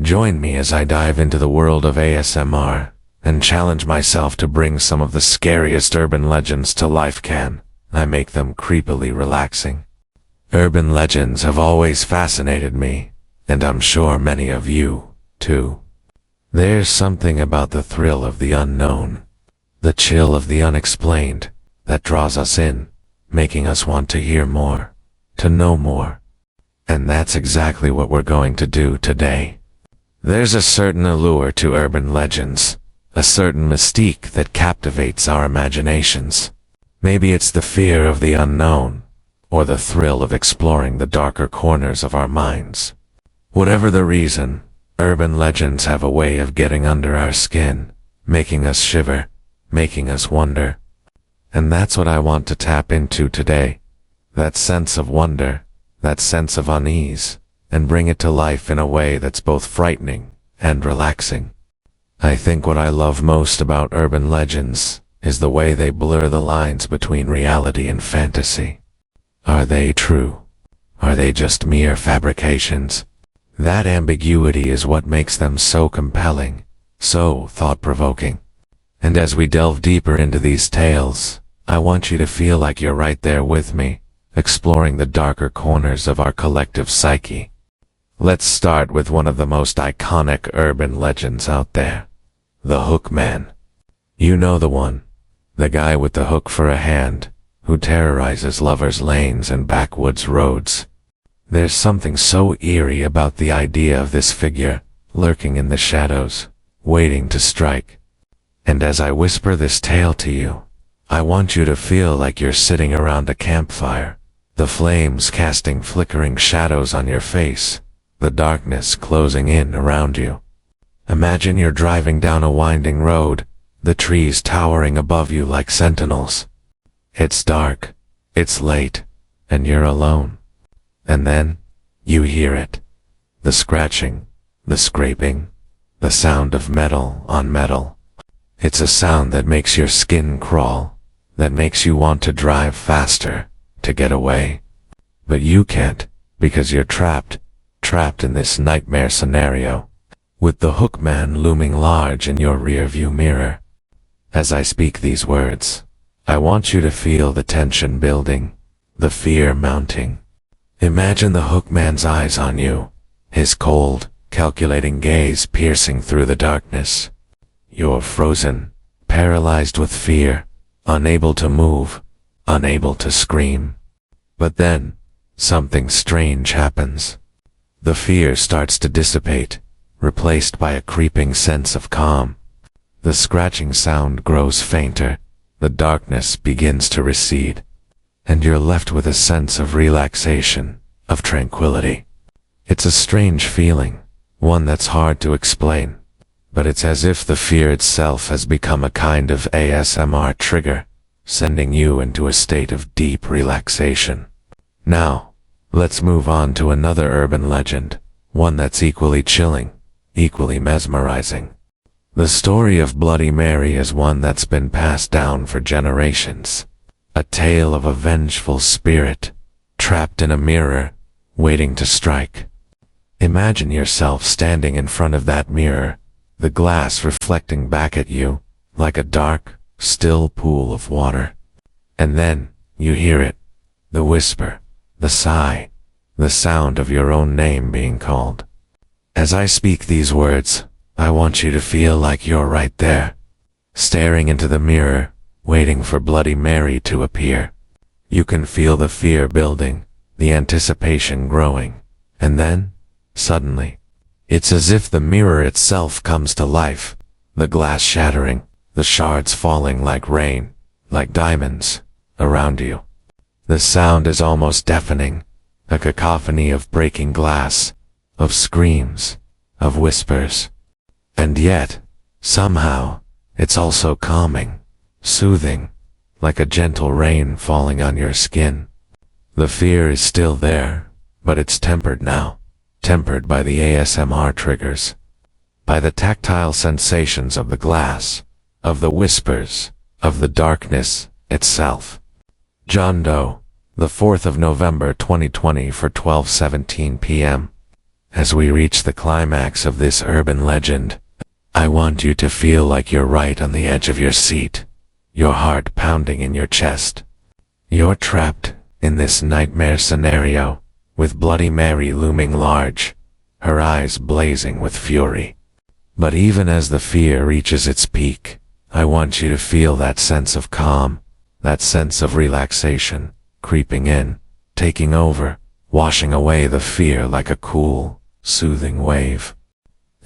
Join me as I dive into the world of ASMR and challenge myself to bring some of the scariest urban legends to life. Can I make them creepily relaxing? Urban legends have always fascinated me, and I'm sure many of you, too. There's something about the thrill of the unknown, the chill of the unexplained, that draws us in, making us want to hear more, to know more. And that's exactly what we're going to do today. There's a certain allure to urban legends, a certain mystique that captivates our imaginations. Maybe it's the fear of the unknown, or the thrill of exploring the darker corners of our minds. Whatever the reason, urban legends have a way of getting under our skin, making us shiver, making us wonder. And that's what I want to tap into today. That sense of wonder, that sense of unease, and bring it to life in a way that's both frightening and relaxing. I think what I love most about urban legends is the way they blur the lines between reality and fantasy. Are they true? Are they just mere fabrications? That ambiguity is what makes them so compelling, so thought-provoking. And as we delve deeper into these tales, I want you to feel like you're right there with me, exploring the darker corners of our collective psyche. Let's start with one of the most iconic urban legends out there. The Hook Man. You know the one. The guy with the hook for a hand, who terrorizes lovers' lanes and backwoods roads. There's something so eerie about the idea of this figure, lurking in the shadows, waiting to strike. And as I whisper this tale to you, I want you to feel like you're sitting around a campfire, the flames casting flickering shadows on your face, the darkness closing in around you. Imagine you're driving down a winding road, the trees towering above you like sentinels. It's dark, it's late, and you're alone. And then, you hear it. The scratching, the scraping, the sound of metal on metal. It's a sound that makes your skin crawl, that makes you want to drive faster, to get away. But you can't, because you're trapped in this nightmare scenario, with the Hook Man looming large in your rearview mirror. As I speak these words, I want you to feel the tension building, the fear mounting. Imagine the Hook Man's eyes on you, his cold, calculating gaze piercing through the darkness. You're frozen, paralyzed with fear, unable to move, unable to scream. But then, something strange happens. The fear starts to dissipate, replaced by a creeping sense of calm. The scratching sound grows fainter, the darkness begins to recede, and you're left with a sense of relaxation, of tranquility. It's a strange feeling, one that's hard to explain, but it's as if the fear itself has become a kind of ASMR trigger, sending you into a state of deep relaxation. Now, let's move on to another urban legend, one that's equally chilling, equally mesmerizing. The story of Bloody Mary is one that's been passed down for generations. A tale of a vengeful spirit, trapped in a mirror, waiting to strike. Imagine yourself standing in front of that mirror, the glass reflecting back at you, like a dark, still pool of water. And then, you hear it, the whisper, the sigh, the sound of your own name being called. As I speak these words, I want you to feel like you're right there, staring into the mirror, waiting for Bloody Mary to appear. You can feel the fear building, the anticipation growing, and then, suddenly, it's as if the mirror itself comes to life, the glass shattering, the shards falling like rain, like diamonds, around you. The sound is almost deafening, a cacophony of breaking glass, of screams, of whispers. And yet, somehow, it's also calming, soothing, like a gentle rain falling on your skin. The fear is still there, but it's tempered now, tempered by the ASMR triggers, by the tactile sensations of the glass, of the whispers, of the darkness itself. John Doe, the 4th of November 2020 for 12:17 p.m. As we reach the climax of this urban legend, I want you to feel like you're right on the edge of your seat, your heart pounding in your chest. You're trapped in this nightmare scenario, with Bloody Mary looming large, her eyes blazing with fury. But even as the fear reaches its peak, I want you to feel that sense of calm, that sense of relaxation, creeping in, taking over, washing away the fear like a cool, soothing wave.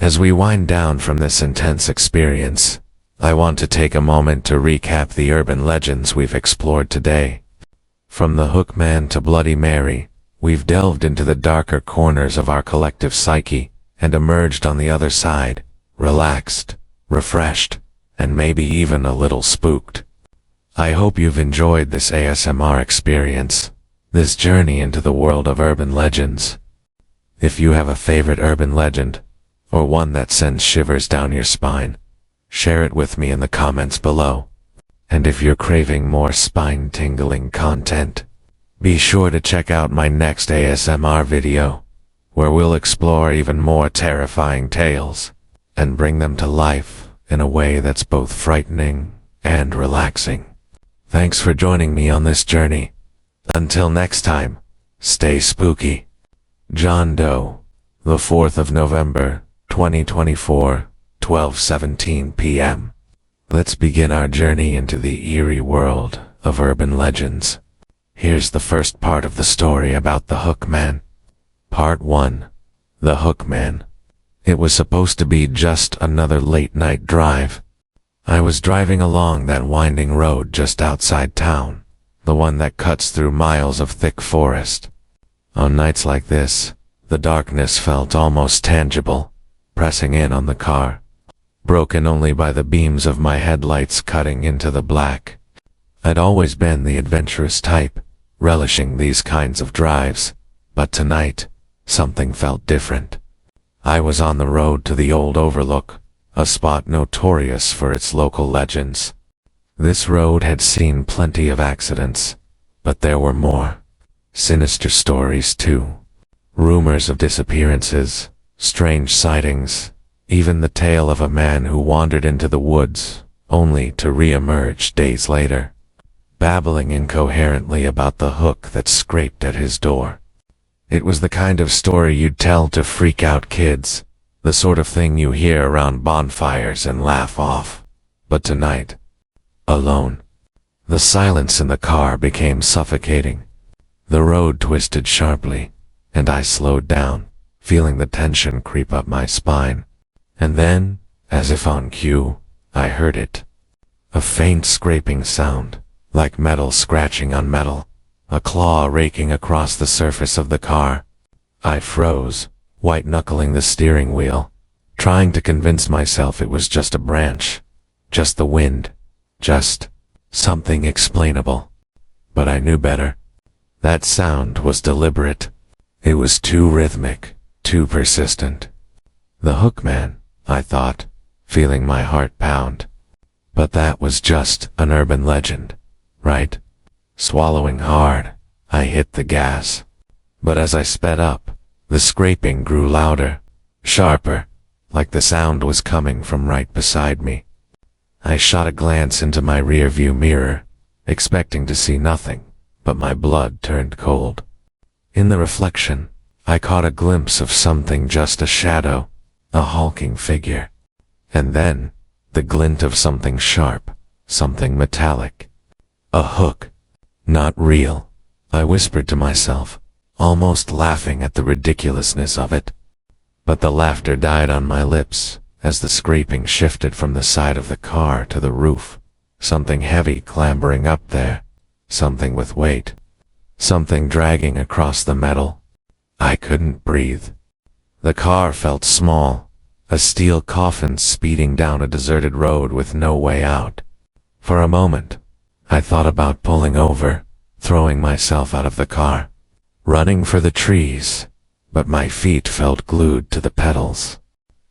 As we wind down from this intense experience, I want to take a moment to recap the urban legends we've explored today. From the Hookman to Bloody Mary, we've delved into the darker corners of our collective psyche and emerged on the other side, relaxed, refreshed, and maybe even a little spooked. I hope you've enjoyed this ASMR experience, this journey into the world of urban legends. If you have a favorite urban legend, or one that sends shivers down your spine, share it with me in the comments below. And if you're craving more spine-tingling content, be sure to check out my next ASMR video, where we'll explore even more terrifying tales, and bring them to life in a way that's both frightening and relaxing. Thanks for joining me on this journey. Until next time, stay spooky. John Doe, the 4th of November, 2024, 12:17 p.m. Let's begin our journey into the eerie world of urban legends. Here's the first part of the story about the Hookman. Part 1. The Hookman. It was supposed to be just another late-night drive. I was driving along that winding road just outside town, the one that cuts through miles of thick forest. On nights like this, the darkness felt almost tangible, pressing in on the car, broken only by the beams of my headlights cutting into the black. I'd always been the adventurous type, relishing these kinds of drives, but tonight, something felt different. I was on the road to the old Overlook, a spot notorious for its local legends. This road had seen plenty of accidents, but there were more. Sinister stories too. Rumors of disappearances, strange sightings, even the tale of a man who wandered into the woods, only to re-emerge days later, babbling incoherently about the hook that scraped at his door. It was the kind of story you'd tell to freak out kids, the sort of thing you hear around bonfires and laugh off. But tonight, alone, the silence in the car became suffocating. The road twisted sharply, and I slowed down, feeling the tension creep up my spine. And then, as if on cue, I heard it. A faint scraping sound, like metal scratching on metal, a claw raking across the surface of the car. I froze, white-knuckling the steering wheel, trying to convince myself it was just a branch, just the wind, just something explainable. But I knew better. That sound was deliberate. It was too rhythmic, too persistent. The Hookman, I thought, feeling my heart pound. But that was just an urban legend, right? Swallowing hard, I hit the gas. But as I sped up, the scraping grew louder, sharper, like the sound was coming from right beside me. I shot a glance into my rearview mirror, expecting to see nothing, but my blood turned cold. In the reflection, I caught a glimpse of something, just a shadow, a hulking figure. And then, the glint of something sharp, something metallic. A hook. Not real, I whispered to myself, almost laughing at the ridiculousness of it. But the laughter died on my lips as the scraping shifted from the side of the car to the roof. Something heavy clambering up there, something with weight, something dragging across the metal. I couldn't breathe. The car felt small, a steel coffin speeding down a deserted road with no way out. For a moment, I thought about pulling over, throwing myself out of the car, running for the trees, but my feet felt glued to the pedals.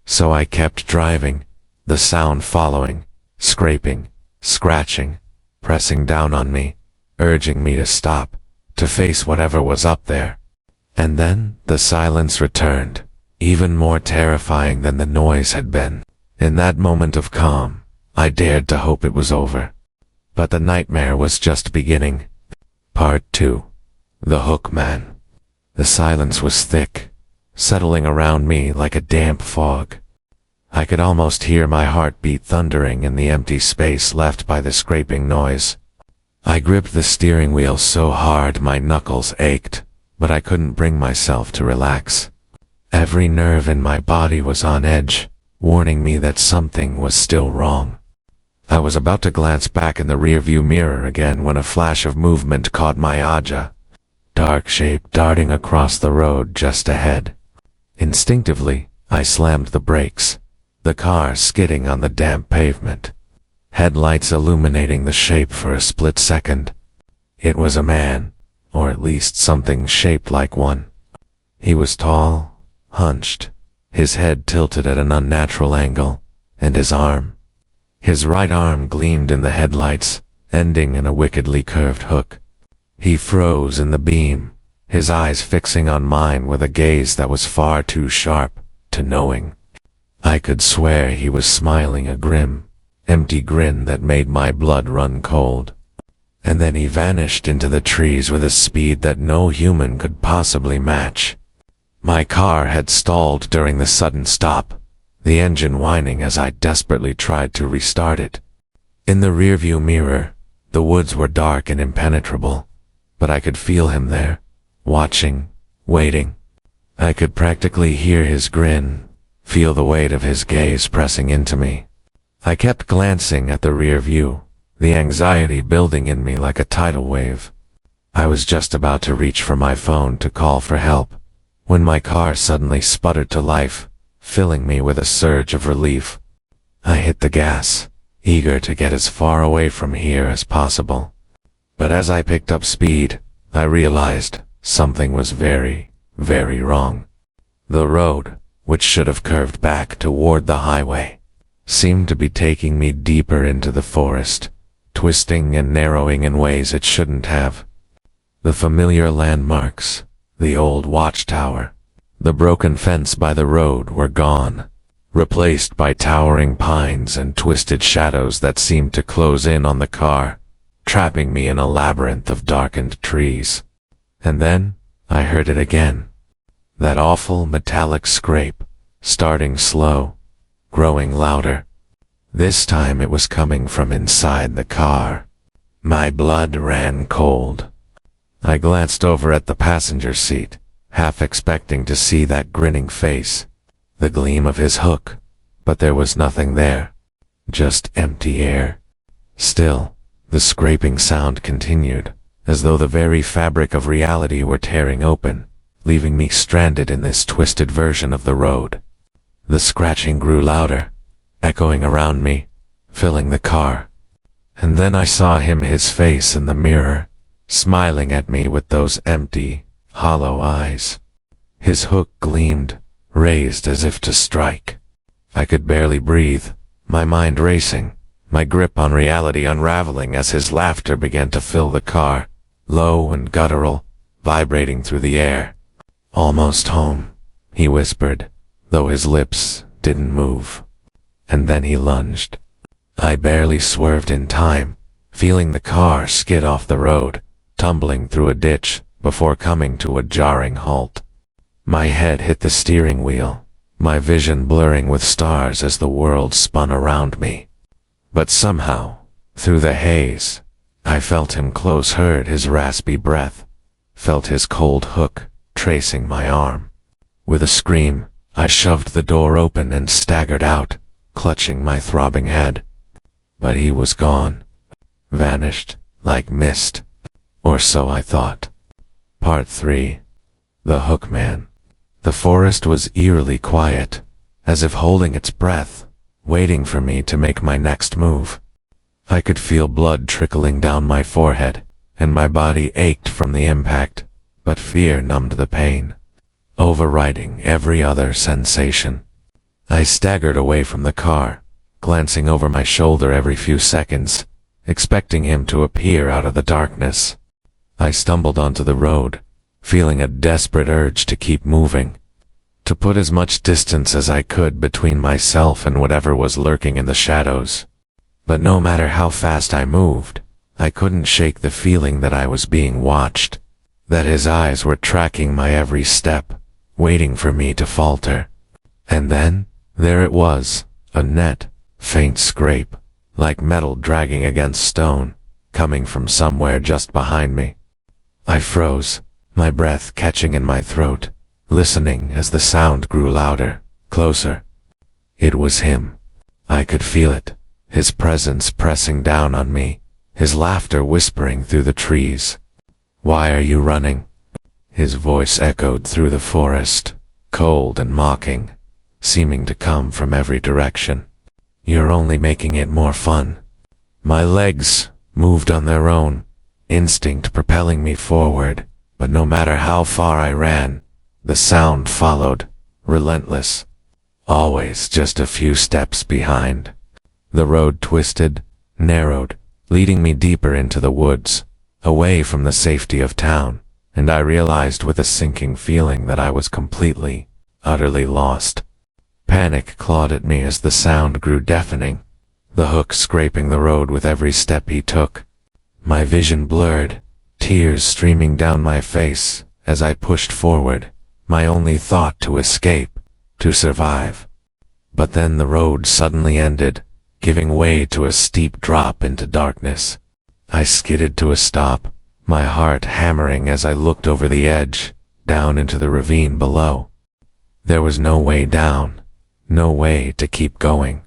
So I kept driving, the sound following, scraping, scratching, pressing down on me, urging me to stop, to face whatever was up there. And then the silence returned, even more terrifying than the noise had been. In that moment of calm, I dared to hope it was over. But the nightmare was just beginning. Part 2. The Hook Man. The silence was thick, settling around me like a damp fog. I could almost hear my heartbeat thundering in the empty space left by the scraping noise. I gripped the steering wheel so hard my knuckles ached, but I couldn't bring myself to relax. Every nerve in my body was on edge, warning me that something was still wrong. I was about to glance back in the rearview mirror again when a flash of movement caught my eye. Dark shape darting across the road just ahead. Instinctively, I slammed the brakes, the car skidding on the damp pavement, headlights illuminating the shape for a split second. It was a man, or at least something shaped like one. He was tall, hunched, his head tilted at an unnatural angle, and his right arm gleamed in the headlights, ending in a wickedly curved hook. He froze in the beam, his eyes fixing on mine with a gaze that was far too sharp to knowing. I could swear he was smiling a grim, empty grin that made my blood run cold. And then he vanished into the trees with a speed that no human could possibly match. My car had stalled during the sudden stop, the engine whining as I desperately tried to restart it. In the rearview mirror, the woods were dark and impenetrable, but I could feel him there, watching, waiting. I could practically hear his grin, feel the weight of his gaze pressing into me. I kept glancing at the rear view, the anxiety building in me like a tidal wave. I was just about to reach for my phone to call for help, when my car suddenly sputtered to life, filling me with a surge of relief. I hit the gas, eager to get as far away from here as possible. But as I picked up speed, I realized something was very, very wrong. The road, which should have curved back toward the highway, seemed to be taking me deeper into the forest, twisting and narrowing in ways it shouldn't have. The familiar landmarks, the old watchtower, the broken fence by the road were gone, replaced by towering pines and twisted shadows that seemed to close in on the car, trapping me in a labyrinth of darkened trees. And then I heard it again. That awful metallic scrape, starting slow, growing louder. This time it was coming from inside the car. My blood ran cold. I glanced over at the passenger seat, half expecting to see that grinning face, the gleam of his hook, but there was nothing there. Just empty air. Still, the scraping sound continued, as though the very fabric of reality were tearing open, leaving me stranded in this twisted version of the road. The scratching grew louder, echoing around me, filling the car. And then I saw him, his face in the mirror, smiling at me with those empty, hollow eyes. His hook gleamed, raised as if to strike. I could barely breathe, my mind racing, my grip on reality unraveling as his laughter began to fill the car, low and guttural, vibrating through the air. "Almost home," he whispered, though his lips didn't move. And then he lunged. I barely swerved in time, feeling the car skid off the road, tumbling through a ditch before coming to a jarring halt. My head hit the steering wheel, my vision blurring with stars as the world spun around me. But somehow, through the haze, I felt him close, heard his raspy breath, felt his cold hook tracing my arm. With a scream, I shoved the door open and staggered out, clutching my throbbing head. But he was gone, vanished like mist, or so I thought. Part 3. The Hook Man. The forest was eerily quiet, as if holding its breath, waiting for me to make my next move. I could feel blood trickling down my forehead, and my body ached from the impact, but fear numbed the pain, overriding every other sensation. I staggered away from the car, glancing over my shoulder every few seconds, expecting him to appear out of the darkness. I stumbled onto the road, feeling a desperate urge to keep moving, to put as much distance as I could between myself and whatever was lurking in the shadows. But no matter how fast I moved, I couldn't shake the feeling that I was being watched, that his eyes were tracking my every step, waiting for me to falter. And then, there it was, a net, faint scrape, like metal dragging against stone, coming from somewhere just behind me. I froze, my breath catching in my throat, listening as the sound grew louder, closer. It was him. I could feel it, his presence pressing down on me, his laughter whispering through the trees. "Why are you running?" His voice echoed through the forest, cold and mocking, seeming to come from every direction. "You're only making it more fun." My legs moved on their own, instinct propelling me forward, but no matter how far I ran, the sound followed, relentless, always just a few steps behind. The road twisted, narrowed, leading me deeper into the woods, away from the safety of town, and I realized with a sinking feeling that I was completely, utterly lost. Panic clawed at me as the sound grew deafening, the hook scraping the road with every step he took. My vision blurred, tears streaming down my face as I pushed forward, my only thought to escape, to survive. But then the road suddenly ended, giving way to a steep drop into darkness. I skidded to a stop, my heart hammering as I looked over the edge, down into the ravine below. There was no way down, no way to keep going.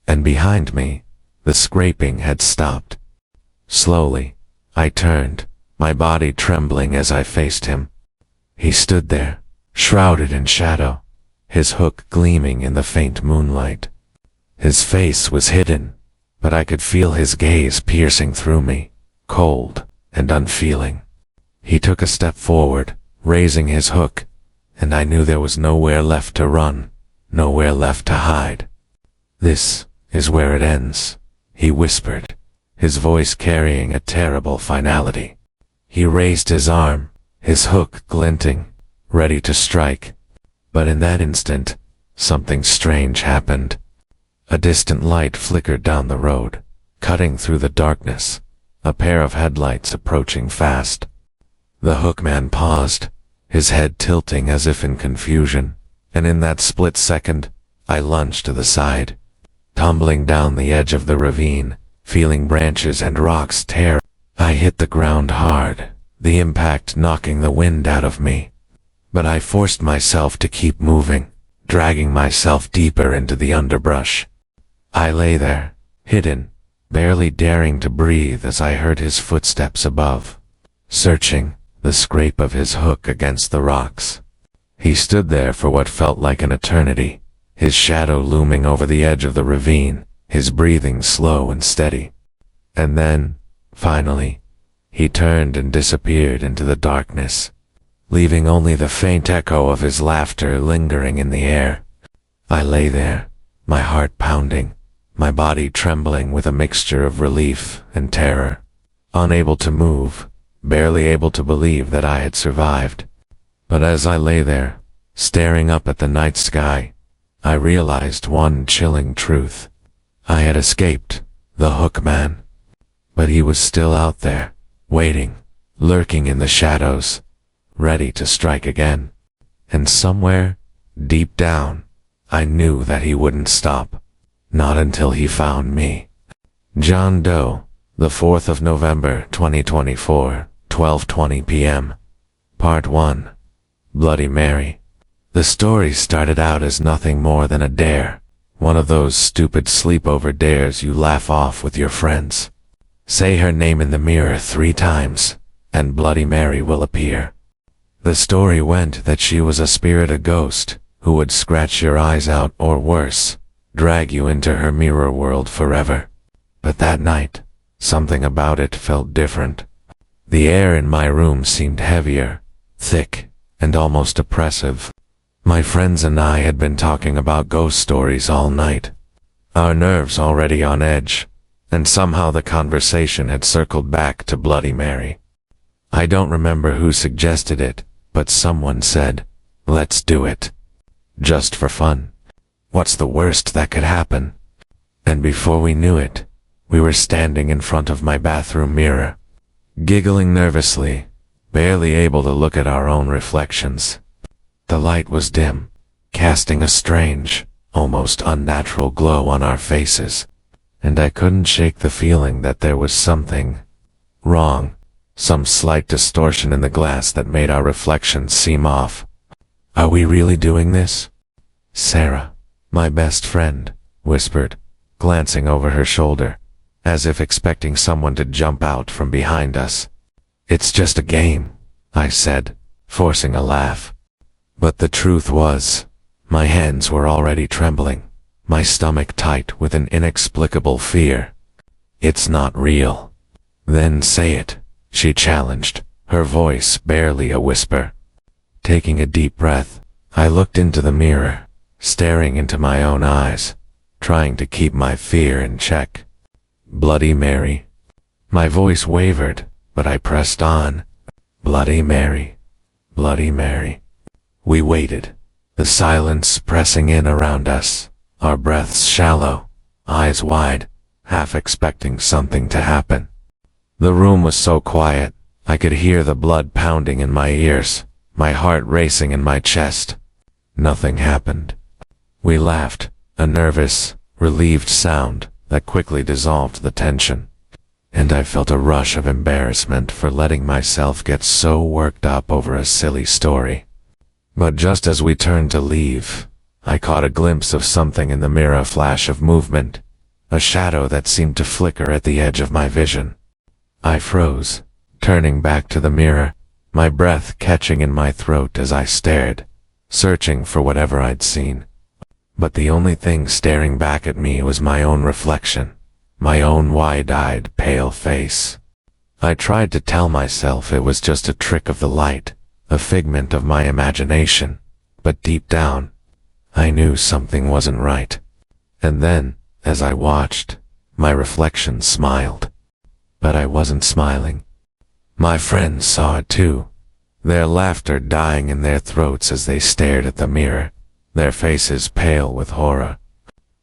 And behind me, the scraping had stopped. Slowly, I turned, my body trembling as I faced him. He stood there, shrouded in shadow, his hook gleaming in the faint moonlight. His face was hidden, but I could feel his gaze piercing through me, cold and unfeeling. He took a step forward, raising his hook, and I knew there was nowhere left to run, nowhere left to hide. "This is where it ends," he whispered, his voice carrying a terrible finality. He raised his arm, his hook glinting, ready to strike. But in that instant, something strange happened. A distant light flickered down the road, cutting through the darkness, a pair of headlights approaching fast. The hookman paused, his head tilting as if in confusion, and in that split second, I lunged to the side, tumbling down the edge of the ravine, feeling branches and rocks tear. I hit the ground hard, the impact knocking the wind out of me. But I forced myself to keep moving, dragging myself deeper into the underbrush. I lay there, hidden, barely daring to breathe as I heard his footsteps above, searching, the scrape of his hook against the rocks. He stood there for what felt like an eternity, his shadow looming over the edge of the ravine, his breathing slow and steady. And then, finally, he turned and disappeared into the darkness, leaving only the faint echo of his laughter lingering in the air. I lay there, my heart pounding, my body trembling with a mixture of relief and terror, unable to move, barely able to believe that I had survived. But as I lay there, staring up at the night sky, I realized one chilling truth. I had escaped the hookman, but he was still out there, waiting, lurking in the shadows, ready to strike again. And somewhere, deep down, I knew that he wouldn't stop. Not until he found me. John Doe, the 4th of November, 2024, 12:20 p.m. Part 1. Bloody Mary. The story started out as nothing more than a dare, one of those stupid sleepover dares you laugh off with your friends. Say her name in the mirror 3 times, and Bloody Mary will appear. The story went that she was a spirit, a ghost, who would scratch your eyes out or worse, drag you into her mirror world forever. But that night, something about it felt different. The air in my room seemed heavier, thick, and almost oppressive. My friends and I had been talking about ghost stories all night, our nerves already on edge, and somehow the conversation had circled back to Bloody Mary. I don't remember who suggested it, but someone said, "Let's do it." Just for fun. What's the worst that could happen? And before we knew it, we were standing in front of my bathroom mirror, giggling nervously, barely able to look at our own reflections. The light was dim, casting a strange, almost unnatural glow on our faces, and I couldn't shake the feeling that there was something wrong, some slight distortion in the glass that made our reflections seem off. Are we really doing this? Sarah, my best friend, whispered, glancing over her shoulder, as if expecting someone to jump out from behind us. It's just a game, I said, forcing a laugh. But the truth was, my hands were already trembling, my stomach tight with an inexplicable fear. It's not real. Then say it, she challenged, her voice barely a whisper. Taking a deep breath, I looked into the mirror, staring into my own eyes, trying to keep my fear in check. Bloody Mary. My voice wavered, but I pressed on. Bloody Mary. Bloody Mary. We waited, the silence pressing in around us, our breaths shallow, eyes wide, half expecting something to happen. The room was so quiet, I could hear the blood pounding in my ears, my heart racing in my chest. Nothing happened. We laughed, a nervous, relieved sound that quickly dissolved the tension, and I felt a rush of embarrassment for letting myself get so worked up over a silly story. But just as we turned to leave, I caught a glimpse of something in the mirror, a flash of movement, a shadow that seemed to flicker at the edge of my vision. I froze, turning back to the mirror, my breath catching in my throat as I stared, searching for whatever I'd seen. But the only thing staring back at me was my own reflection, my own wide-eyed, pale face. I tried to tell myself it was just a trick of the light, a figment of my imagination, but deep down, I knew something wasn't right. And then, as I watched, my reflection smiled. But I wasn't smiling. My friends saw it too, their laughter dying in their throats as they stared at the mirror, their faces pale with horror.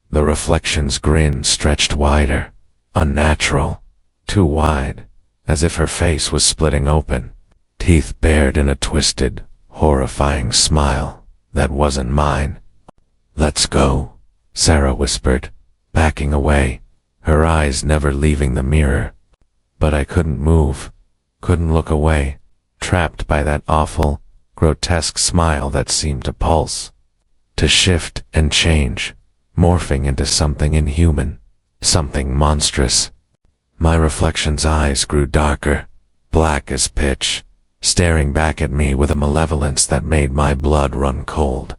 The reflection's grin stretched wider, unnatural, too wide, as if her face was splitting open, teeth bared in a twisted, horrifying smile that wasn't mine. Let's go, Sarah whispered, backing away, her eyes never leaving the mirror. But I couldn't move, couldn't look away, trapped by that awful, grotesque smile that seemed to pulse, to shift and change, morphing into something inhuman, something monstrous. My reflection's eyes grew darker, black as pitch, staring back at me with a malevolence that made my blood run cold.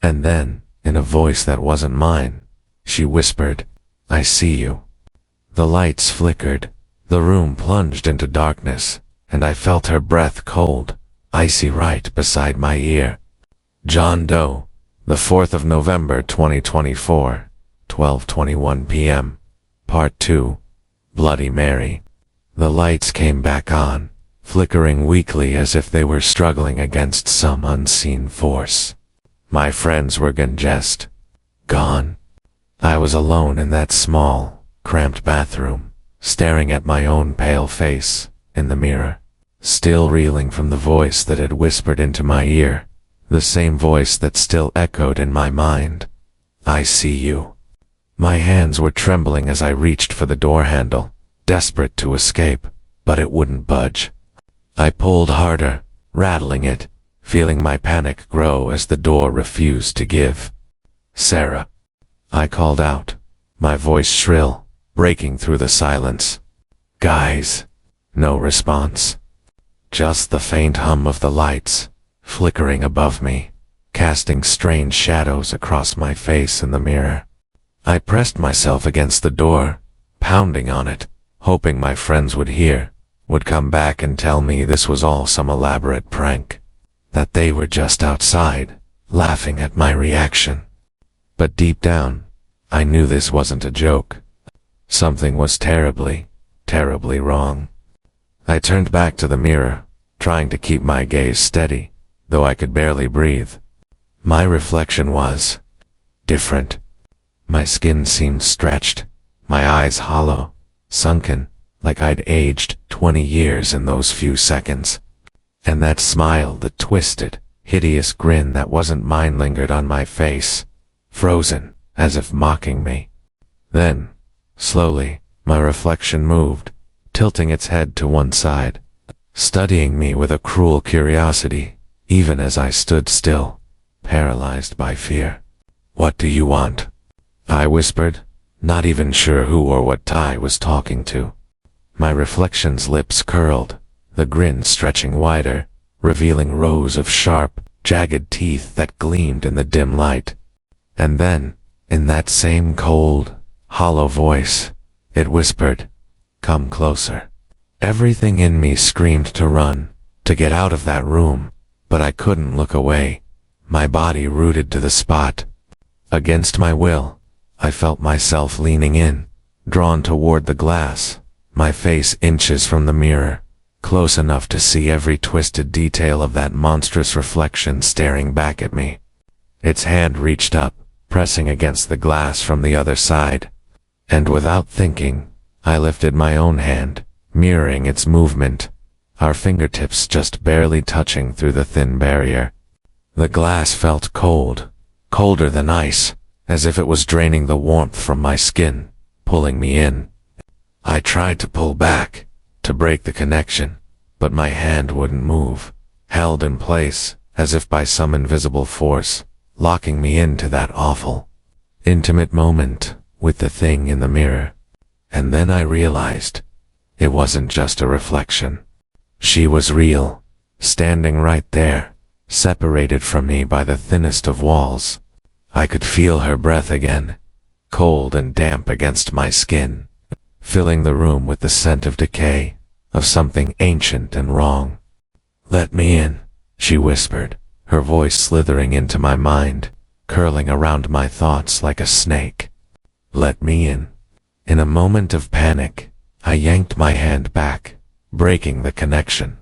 And then, in a voice that wasn't mine, she whispered, I see you. The lights flickered, the room plunged into darkness, and I felt her breath cold, icy right beside my ear. John Doe, the 4th of November 2024, 12:21 p.m. Part 2. Bloody Mary. The lights came back on, flickering weakly as if they were struggling against some unseen force. My friends were gone. I was alone in that small, cramped bathroom, staring at my own pale face in the mirror, still reeling from the voice that had whispered into my ear, the same voice that still echoed in my mind. I see you. My hands were trembling as I reached for the door handle, desperate to escape, but it wouldn't budge. I pulled harder, rattling it, feeling my panic grow as the door refused to give. Sarah. I called out, my voice shrill, breaking through the silence. Guys. No response. Just the faint hum of the lights, flickering above me, casting strange shadows across my face in the mirror. I pressed myself against the door, pounding on it, hoping my friends would hear, would come back and tell me this was all some elaborate prank, that they were just outside, laughing at my reaction. But deep down, I knew this wasn't a joke. Something was terribly, terribly wrong. I turned back to the mirror, trying to keep my gaze steady, though I could barely breathe. My reflection was different. My skin seemed stretched, my eyes hollow, sunken, like I'd aged 20 years in those few seconds. And that smile, the twisted, hideous grin that wasn't mine lingered on my face, frozen, as if mocking me. Then, slowly, my reflection moved, tilting its head to one side, studying me with a cruel curiosity, even as I stood still, paralyzed by fear. "What do you want?" I whispered, not even sure who or what I was talking to. My reflection's lips curled, the grin stretching wider, revealing rows of sharp, jagged teeth that gleamed in the dim light. And then, in that same cold, hollow voice, it whispered, "Come closer." Everything in me screamed to run, to get out of that room, but I couldn't look away, my body rooted to the spot. Against my will, I felt myself leaning in, drawn toward the glass, my face inches from the mirror, close enough to see every twisted detail of that monstrous reflection staring back at me. Its hand reached up, pressing against the glass from the other side, and without thinking, I lifted my own hand, mirroring its movement, our fingertips just barely touching through the thin barrier. The glass felt cold, colder than ice, as if it was draining the warmth from my skin, pulling me in. I tried to pull back, to break the connection, but my hand wouldn't move, held in place, as if by some invisible force, locking me into that awful, intimate moment with the thing in the mirror. And then I realized, it wasn't just a reflection. She was real, standing right there, separated from me by the thinnest of walls. I could feel her breath again, cold and damp against my skin, filling the room with the scent of decay, of something ancient and wrong. "Let me in," she whispered, her voice slithering into my mind, curling around my thoughts like a snake. "Let me in." In a moment of panic, I yanked my hand back, breaking the connection.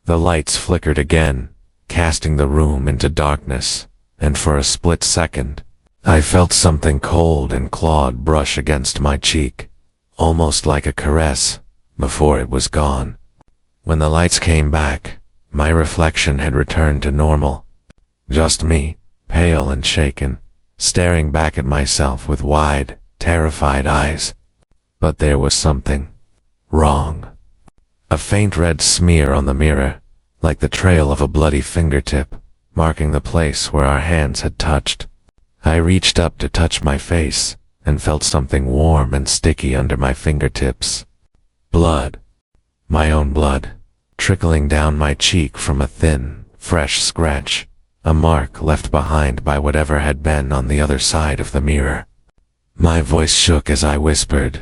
The lights flickered again, casting the room into darkness, and for a split second, I felt something cold and clawed brush against my cheek, almost like a caress, before it was gone. When the lights came back, my reflection had returned to normal. Just me, pale and shaken, staring back at myself with wide, terrified eyes. But there was something wrong. A faint red smear on the mirror, like the trail of a bloody fingertip, marking the place where our hands had touched. I reached up to touch my face, and felt something warm and sticky under my fingertips. Blood. My own blood, trickling down my cheek from a thin, fresh scratch, a mark left behind by whatever had been on the other side of the mirror. My voice shook as I whispered,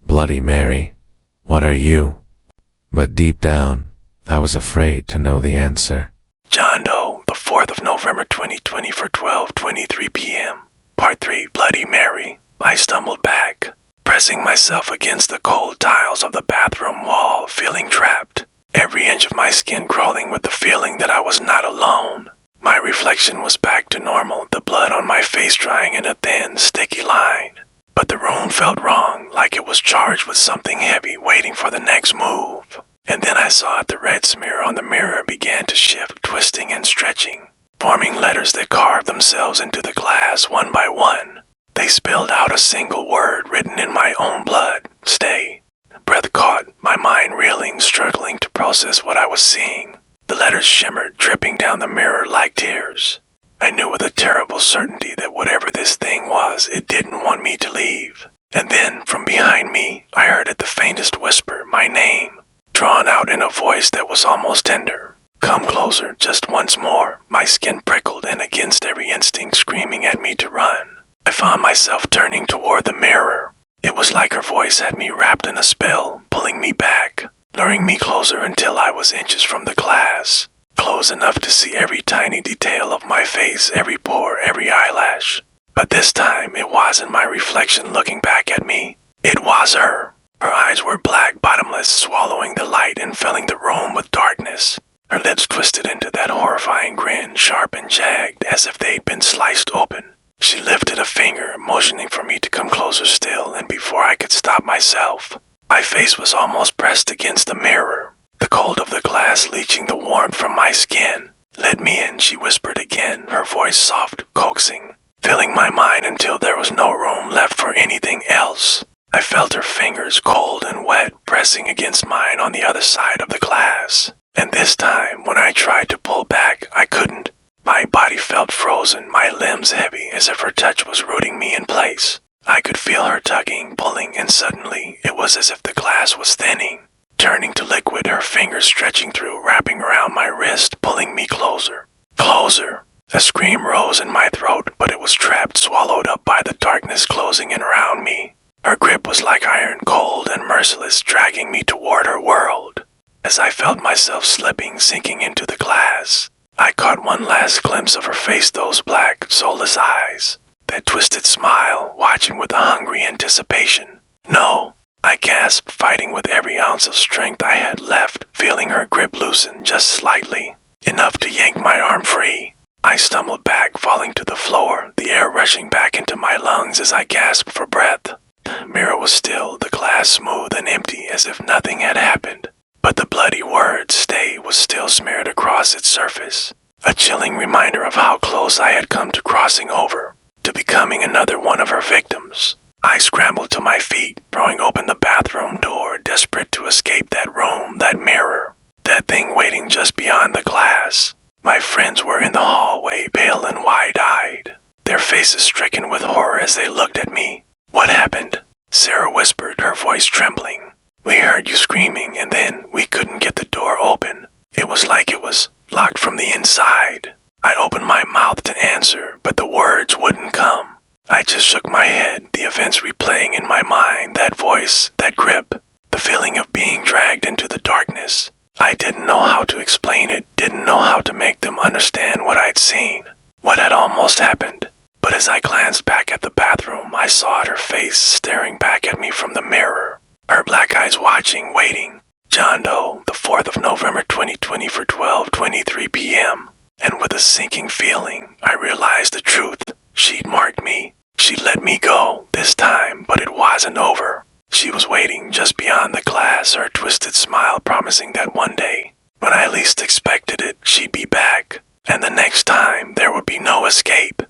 "Bloody Mary, what are you?" But deep down, I was afraid to know the answer. John Doe, the 4th of November 2020 for 12:23 p.m. Part 3, Bloody Mary. I stumbled back, pressing myself against the cold tiles of the bathroom wall, feeling trapped, every inch of my skin crawling with the feeling that I was not alone. My reflection was back to normal, the blood on my face drying in a thin, sticky line. But the room felt wrong, like it was charged with something heavy waiting for the next move. And then I saw the red smear on the mirror began to shift, twisting and stretching, forming letters that carved themselves into the glass one by one. They spelled out a single word written in my own blood: stay. Breath caught, my mind reeling, struggling to process what I was seeing. The letters shimmered, dripping down the mirror like tears. I knew with a terrible certainty that whatever this thing was, it didn't want me to leave. And then, from behind me, I heard at the faintest whisper my name, drawn out in a voice that was almost tender. "Come closer, just once more." My skin prickled, and against every instinct screaming at me to run, I found myself turning toward the mirror. It was like her voice had me wrapped in a spell, pulling me back, luring me closer until I was inches from the glass, close enough to see every tiny detail of my face, every pore, every eyelash. But this time, it wasn't my reflection looking back at me. It was her. Her eyes were black, bottomless, swallowing the light and filling the room with darkness. Her lips twisted into that horrifying grin, sharp and jagged, as if they'd been sliced open. She lifted a finger, motioning for me to come closer still, and before I could stop myself, my face was almost pressed against the mirror, the cold of the glass leaching the warmth from my skin. "Let me in," she whispered again, her voice soft, coaxing, filling my mind until there was no room left for anything else. I felt her fingers, cold and wet, pressing against mine on the other side of the glass. And this time, when I tried to pull back, I couldn't. My body felt frozen, my limbs heavy, as if her touch was rooting me in place. I could feel her tugging, pulling, and suddenly, it was as if the glass was thinning, turning to liquid, her fingers stretching through, wrapping around my wrist, pulling me closer. Closer! A scream rose in my throat, but it was trapped, swallowed up by the darkness closing in around me. Her grip was like iron, cold and merciless, dragging me toward her world. As I felt myself slipping, sinking into the glass, I caught one last glimpse of her face, those black, soulless eyes, that twisted smile, watching with a hungry anticipation. "No," I gasped, fighting with every ounce of strength I had left, feeling her grip loosen just slightly, enough to yank my arm free. I stumbled back, falling to the floor, the air rushing back into my lungs as I gasped for breath. The mirror was still, the glass smooth and empty, as if nothing had happened. But the bloody word "stay" was still smeared across its surface, a chilling reminder of how close I had come to crossing over, to becoming another one of her victims. I scrambled to my feet, throwing open the bathroom door, desperate to escape that room, that mirror, that thing waiting just beyond the glass. My friends were in the hallway, pale and wide-eyed, their faces stricken with horror as they looked at me. "What happened?" Sarah whispered, her voice trembling. "We heard you screaming, and then we couldn't get the door open. It was like it was locked from the inside." I opened my mouth to answer, but the words wouldn't come. I just shook my head, the events replaying in my mind, that voice, that grip, the feeling of being dragged into the darkness. I didn't know how to explain it, didn't know how to make them understand what I'd seen, what had almost happened. But as I glanced back at the bathroom, I saw her face staring back at me from the mirror, her black eyes watching, waiting. John Doe, the 4th of November 2020 for 12:23 p.m. And with a sinking feeling, I realized the truth. She'd marked me. She'd let me go, this time, but it wasn't over. She was waiting just beyond the glass, her twisted smile promising that one day, when I least expected it, she'd be back. And the next time, there would be no escape.